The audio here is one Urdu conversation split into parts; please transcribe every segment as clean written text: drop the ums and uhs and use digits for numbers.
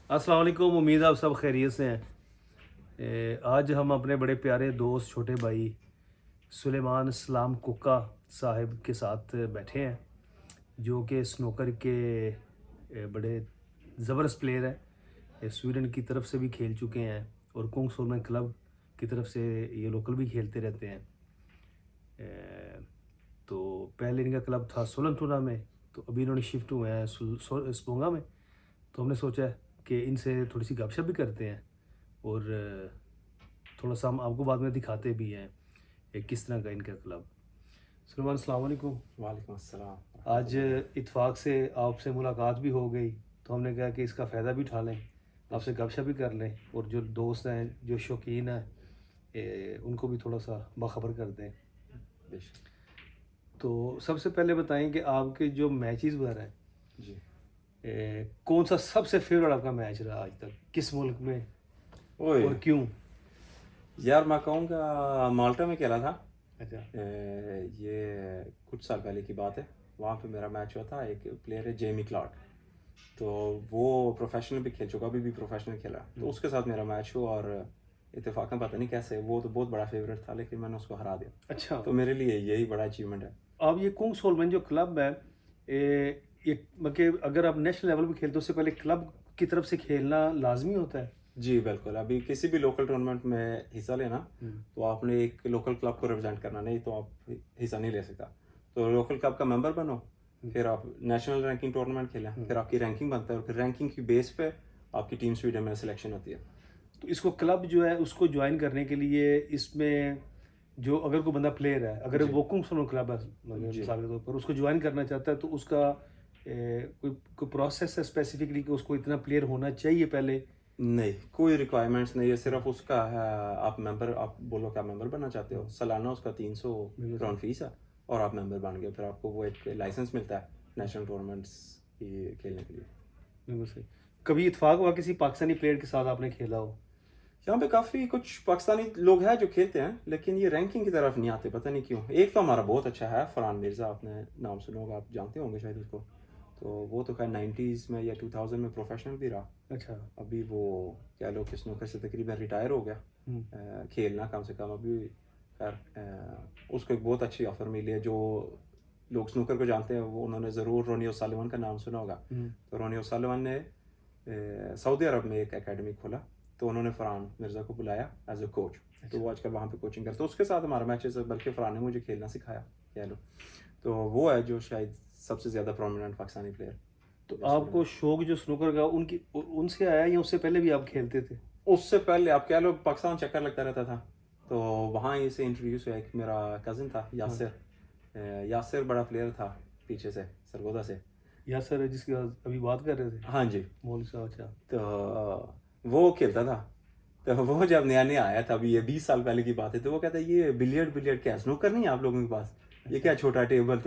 السلام علیکم، امید ہے آپ سب خیریت سے ہیں۔ آج ہم اپنے بڑے پیارے دوست چھوٹے بھائی سلیمان اسلام ککا صاحب کے ساتھ بیٹھے ہیں، جو کہ سنوکر کے بڑے زبردست پلیئر ہیں۔ سویڈن کی طرف سے بھی کھیل چکے ہیں اور کنگ سولمن کلب کی طرف سے یہ لوکل بھی کھیلتے رہتے ہیں۔ تو پہلے ان کا کلب تھا سولنٹونا میں، تو ابھی انہوں نے شفٹ ہوئے ہیں اسپونگا میں۔ تو ہم نے سوچا کہ ان سے تھوڑی سی گپ شپ بھی کرتے ہیں اور تھوڑا سا ہم آپ کو بعد میں دکھاتے بھی ہیں کس طرح کا ان کا کلب۔ سلمان السلام علیکم۔ وعلیکم السلام۔ آج اتفاق سے آپ سے ملاقات بھی ہو گئی، تو ہم نے کہا کہ اس کا فائدہ بھی اٹھا لیں، آپ سے گپ شپ بھی کر لیں، اور جو دوست ہیں جو شوقین ہیں ان کو بھی تھوڑا سا باخبر کر دیں۔ تو سب سے پہلے بتائیں کہ آپ کے جو میچز وغیرہ ہیں، جی کون سا سب سے فیوریٹ آپ کا میچ رہا آج تک، کس ملک میں اوئے اور کیوں؟ یار میں کہوں گا مالٹا میں کھیلا تھا۔ اچھا یہ کچھ سال پہلے کی بات ہے۔ وہاں پہ میرا میچ ہوا تھا، ایک پلیئر ہے جیمی کلارک، تو وہ پروفیشنل بھی کھیل چکا، ابھی بھی پروفیشنل کھیلا، تو اس کے ساتھ میرا میچ ہوا، اور اتفاقاً پتہ نہیں کیسے، وہ تو بہت بڑا فیوریٹ تھا لیکن میں نے اس کو ہرا دیا۔ اچھا، تو میرے لیے یہی بڑا اچیومنٹ ہے۔ آپ یہ کنگ سولمن جو کلب ہے، یہ مطلب اگر آپ نیشنل لیول پہ کھیلتے ہو، اس سے پہلے کلب کی طرف سے کھیلنا لازمی ہوتا ہے؟ جی بالکل، ابھی کسی بھی لوکل ٹورنامنٹ میں حصہ لینا تو آپ نے ایک لوکل کلب کو ریپرزینٹ کرنا، نہیں تو آپ حصہ نہیں لے سکتا۔ تو لوکل کلب کا ممبر بنو، پھر آپ نیشنل رینکنگ ٹورنامنٹ کھیلیں، پھر آپ کی رینکنگ بنتا ہے، اور پھر رینکنگ کی بیس پہ آپ کی ٹیم سویڈن میں سلیکشن ہوتی ہے۔ تو اس کو کلب جو ہے اس کو جوائن کرنے کے لیے، اس میں جو اگر کوئی بندہ پلیئر ہے، اگر وہ کنگ سولمن کلب ہے مثال کے طور پر، اس کو جوائن کرنا چاہتا ہے، تو اس کا کوئی پروسیس ہے اسپیسیفکلی کہ اس کو اتنا پلیئر ہونا چاہیے پہلے؟ نہیں، کوئی ریکوائرمنٹس نہیں ہے، صرف اس کا ہے، آپ ممبر، آپ بولو کہ آپ ممبر بننا چاہتے ہو، سالانہ اس کا 300 کرون فیس ہے، اور آپ ممبر بن گئے، پھر آپ کو وہ ایک لائسنس ملتا ہے نیشنل ٹورنامنٹس کی کھیلنے کے لیے۔ بالکل صحیح۔ کبھی اتفاق ہوا کسی پاکستانی پلیئر کے ساتھ آپ نے کھیلا ہو؟ یہاں پہ کافی کچھ پاکستانی لوگ ہیں جو کھیلتے ہیں، لیکن یہ رینکنگ کی طرف نہیں آتے، پتہ نہیں کیوں۔ ایک تو ہمارا بہت اچھا ہے فرحان مرزا، آپ نے نام سنا ہوگا، آپ جانتے ہوں گے شاید اس کو، تو وہ تو خیر 90s میں یا 2000 میں پروفیشنل بھی رہا۔ اچھا، ابھی وہ کہہ لو کہ سنوکر سے تقریباً ریٹائر ہو گیا، کھیلنا کم سے کم ابھی، خیر اس کو ایک بہت اچھی آفر ملی ہے۔ جو لوگ سنوکر کو جانتے ہیں وہ انہوں نے ضرور رونی اوسالیون کا نام سنا ہوگا۔ تو رونی اوسالیون نے سعودی عرب میں ایک اکیڈمی کھولا، تو انہوں نے فرحان مرزا کو بلایا ایز اے کوچ، تو وہ آج کل وہاں پہ کوچنگ کرتا ہے، اس کے ساتھ ہمارا میچز ہے، بلکہ فرحان نے مجھے کھیلنا سکھایا کہہ لو۔ تو وہ ہے جو شاید سب سے زیادہ پرومیننٹ پاکستانی پلیئر۔ تو آپ کو شوق جو سنوکر کا ان سے آیا یا اس سے پہلے بھی آپ کھیلتے تھے؟ اس سے پہلے آپ کہہ لو پاکستان چکر لگتا رہتا تھا، تو وہاں ہی سے انٹروڈیوس ہوا۔ ایک میرا کزن تھا یاسر بڑا پلیئر تھا پیچھے سے، سرگودا سے۔ یاسر جس کی ابھی بات کر رہے تھے؟ ہاں جی، مولوی صاحب، اچھا۔ تو وہ کھیلتا تھا، تو وہ جب نیا نیا آیا تھا، ابھی یہ 20 سال پہلے کی بات ہے، تو وہ کہتا ہے یہ بلیئرڈ کیا سنوکر نہیں ہے آپ لوگوں کے پاس، یہ کیا چھوٹا ٹیبل؟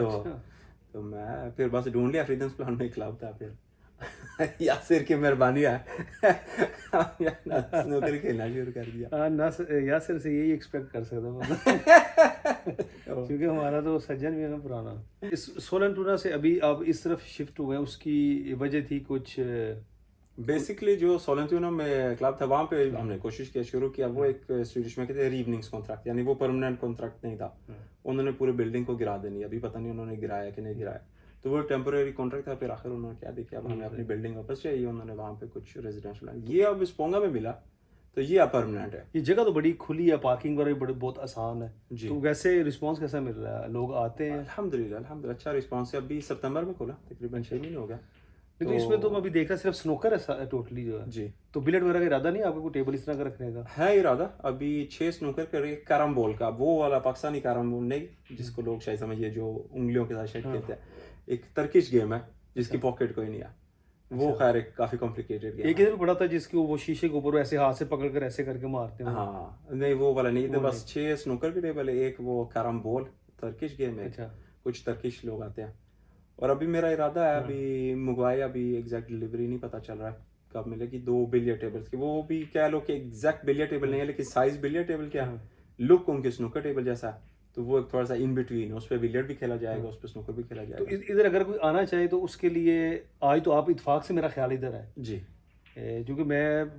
تو میں پھر بس ڈھونڈ لیا، فریڈمز پلان میں کلب تھا، پھر یاسر کی مہربانی ہے سنوکر کھیلنا شروع کر دیا۔ یاسر سے یہی ایکسپیکٹ کر سکتا کیونکہ ہمارا تو سجن بھی ہے نا پرانا۔ اس سولنٹونا سے ابھی آپ اس طرف شفٹ ہوئے، اس کی وجہ تھی کچھ؟ بیسکلی جو سولنٹونا میں کلب تھا، وہاں پہ ہم نے کوشش کیا، شروع کیا، وہ ایک سویڈش میں کہتے ہیں ریوننگس کانٹریکٹ، یعنی وہ پرماننٹ کانٹریکٹ نہیں تھا، انہوں نے پورے بلڈنگ کو گرا دینی، ابھی پتہ نہیں انہوں نے گرایا کہ نہیں گرایا، تو وہ ٹیمپریری کانٹریکٹ تھا۔ پھر آخر انہوں نے کیا دیکھا، اب ہمیں اپنی بلڈنگ واپس چاہیے، انہوں نے وہاں پہ کچھ ریزیڈینشل، یہ اب اسپونگا میں ملا، تو یہ اب پرماننٹ ہے۔ یہ جگہ تو بڑی کھلی ہے، پارکنگ وغیرہ بھی بہت آسان ہے جی، تو ویسے رسپانس کیسا مل رہا ہے؟ لوگ آتے ہیں؟ الحمدللہ اچھا رسپانس ہے، ابھی ستمبر میں کھولا، تقریباً 6 مہینے ہو گیا۔ نہیں تو اس میں تو میں ابھی دیکھ رہا صرف سنوکر ہے ٹوٹلی جو ہے، جی، تو بلیٹ وغیرہ کا ارادہ نہیں آپ کو کوئی ٹیبل اس طرح کا رکھنے کا؟ ہے ارادہ، ابھی 6 سنوکر کر رہی ہے، کیرم بول کا، وہ والا پاکستانی کیرم بول نہیں جس کو لوگ شاید سمجھیے جو انگلیوں کے ساتھ شاید کھیلتے ہیں، ایک ترکش گیم ہے جس کی پاکٹ کوئی نہیں ہے، وہ خیر ایک کافی کمپلیکیٹڈ گیم ہے۔ ایک ادھر پڑا تھا جس کو وہ شیشے کے اوپر ایسے ہاتھ سے پکڑ کر ایسے کر کے مارتے ہیں۔ ہاں نہیں، وہ والا نہیں تھا، بس 6 سنوکر کے ٹیبل ہے، ایک وہ کیرم بول ترکش گیم ہے، کچھ ترکش لوگ آتے ہیں، اور ابھی میرا ارادہ ہے، ابھی منگوائے، ابھی ایگزیکٹ ڈلیوری نہیں پتہ چل رہا ہے کب ملے گی، 2 بلیئر ٹیبلز کی، وہ بھی کہہ لو کہ ایگزیکٹ بلیئر ٹیبل نہیں ہے، لیکن سائز بلیئر ٹیبل کیا ہے، لک ان کے سنوکر ٹیبل جیسا ہے، تو وہ ایک تھوڑا سا ان بٹوین، اس پہ بلیئر بھی کھیلا جائے گا، اس پہ سنوکر بھی کھیلا جائے تو گا۔ ادھر اگر کوئی آنا چاہے تو اس کے لیے آج تو آپ اتفاق سے میرا خیال ادھر ہے، جی کیونکہ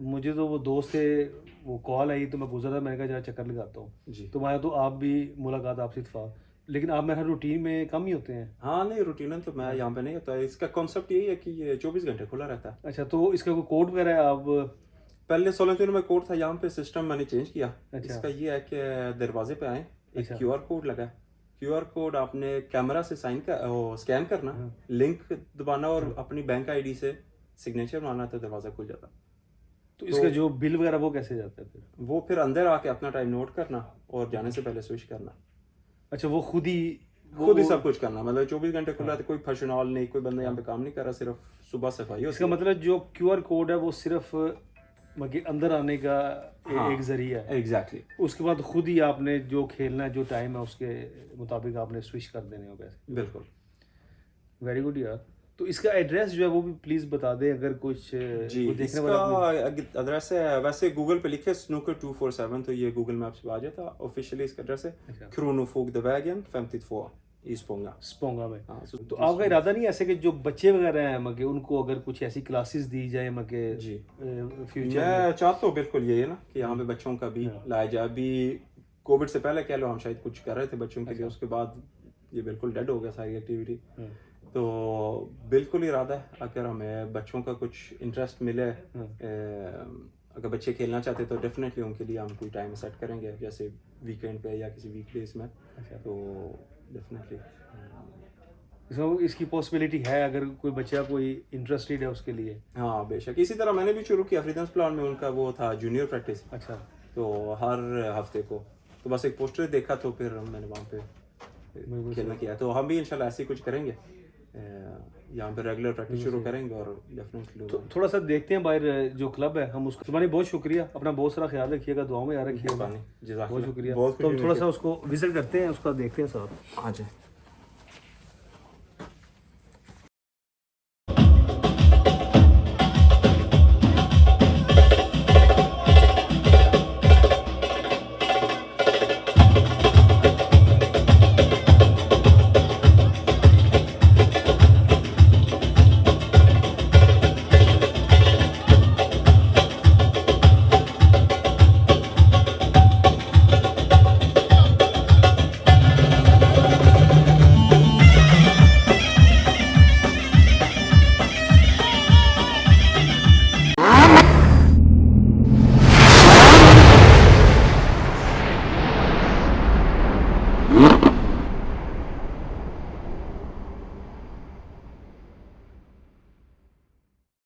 مجھے تو وہ دوست تھے, وہ کال آئی تو میں گزر رہا, میں نے کہا جا چکر لگاتا ہوں. جی تو میں تو آپ بھی ملاقات آپ سے اتفاق, لیکن آپ میرا روٹین میں کم ہی ہوتے ہیں. ہاں نہیں روٹین تو میں یہاں پہ نہیں ہوتا. اس کا کانسیپٹ یہی ہے کہ یہ 24 گھنٹے کھلا رہتا ہے. اچھا, تو اس کا کوئی کوڈ وغیرہ ہے؟ آپ پہلے 16 میں کوڈ تھا, یہاں پہ سسٹم میں نے چینج کیا. اچھا. اس کا یہ ہے کہ دروازے پہ آئیں, ایک اچھا. QR کوڈ لگا ہے. QR کوڈ آپ نے کیمرہ سے اسکین کرنا, لنک دبانا اور اپنی بینک ID سے سگنیچر مارنا تو دروازہ کھل جاتا. تو اس کا جو بل وغیرہ وہ کیسے جاتا ہے پھر؟ وہ پھر اندر آ کے اپنا ٹائم نوٹ کرنا اور جانے سے پہلے سوئچ کرنا. اچھا, وہ خود ہی سب کچھ کرنا, مطلب 24 گھنٹے کھلا ہے. کوئی فشنال نہیں, کوئی بندہ یہاں پہ کام نہیں کر رہا, صرف صبح صفائی. اس کا مطلب جو QR کوڈ ہے وہ صرف اندر آنے کا ایک ذریعہ ہے. ایگزیکٹلی. اس کے بعد خود ہی آپ نے جو کھیلنا ہے, جو ٹائم ہے اس کے مطابق آپ نے سوئچ کر دینے ہو پیسے. بالکل. ویری گڈ یار. تو اس کا ایڈریس جو ہے وہ بھی پلیز بتا دیں اگر کچھ جی. اس کا ایڈریس ہے ویسے گوگل پہ لکھے snooker 247 تو یہ گوگل میپس پہ آ جاتا. آفیشیلی اس کا ایڈریس ہے Kronofogd de Vägen 52 اسپونگا میں. تو آپ کا ارادہ نہیں ایسے کہ جو بچے وغیرہ ہیں مگر ان کو اگر کچھ ایسی کلاسز دی جائیں مگر جی فیوچر میں چاہتا ہوں بالکل یہ ہے نا کہ یہاں پہ بچوں کا بھی لایا جائے. ابھی کووڈ سے پہلے کہہ لو ہم شاید کچھ کر رہے تھے بچوں کے لیے, اس کے بعد یہ بالکل ڈیڈ ہو گیا ساری ایکٹیویٹی. تو بالکل ارادہ ہے اگر ہمیں بچوں کا کچھ انٹرسٹ ملے, اگر بچے کھیلنا چاہتے تو ڈیفینیٹلی ان کے لیے ہم کوئی ٹائم سیٹ کریں گے جیسے ویکینڈ پہ یا کسی ویک ڈیز میں. تو ڈیفینیٹلی اس کی پاسبلٹی ہے اگر کوئی بچہ کوئی انٹرسٹیڈ ہے اس کے لیے. ہاں بے شک. اسی طرح میں نے بھی شروع کیا فریڈمس پلان میں, ان کا وہ تھا جونیئر پریکٹس. اچھا. تو ہر ہفتے کو تو بس ایک پوسٹر دیکھا تو پھر میں نے وہاں پہ کھیلنا کیا. تو ہم بھی انشاءاللہ ایسے ہی کچھ کریں گے, یہاں پہ ریگولر پریکٹس شروع کریں گے. اور ڈیفینیٹلی تھوڑا سا دیکھتے ہیں باہر جو کلب ہے ہم اس کو. تمہاری بہت شکریہ, اپنا بہت سارا خیال رکھیے گا, دعاؤں میں یاد رکھیے گا. بہت شکریہ. تو ہم تھوڑا سا اس کو وزٹ کرتے ہیں, اس کا دیکھتے ہیں صاحب. ہاں جی.